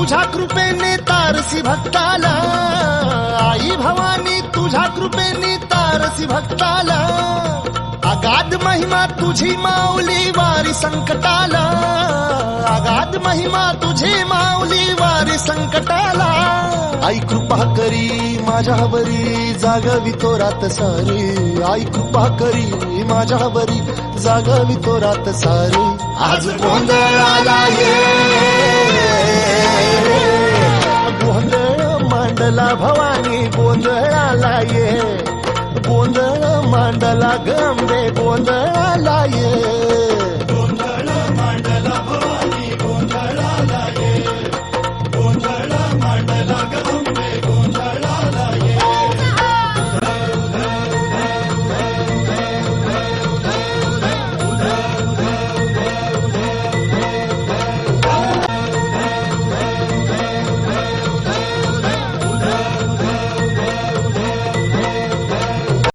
तुझ्या कृपेने तारसी भक्ताला, आई भवानी तुझ्या कृपेने तारसी भक्ताला. अगाध महिमा तुझी माऊली वारी संकटाला, अगाध महिमा तुझी माऊली वारी संकटाला. आई कृपा करी माझ्यावरी जागवी तो रात सारी, आई कृपा करी माझ्यावरी जागवी तो रात सारी. आज गोंधळाला ये, गोंधळ मांडला भवानी गोंधळाला ये, गोंधळ मांडला गंबे गोंधळाला ये.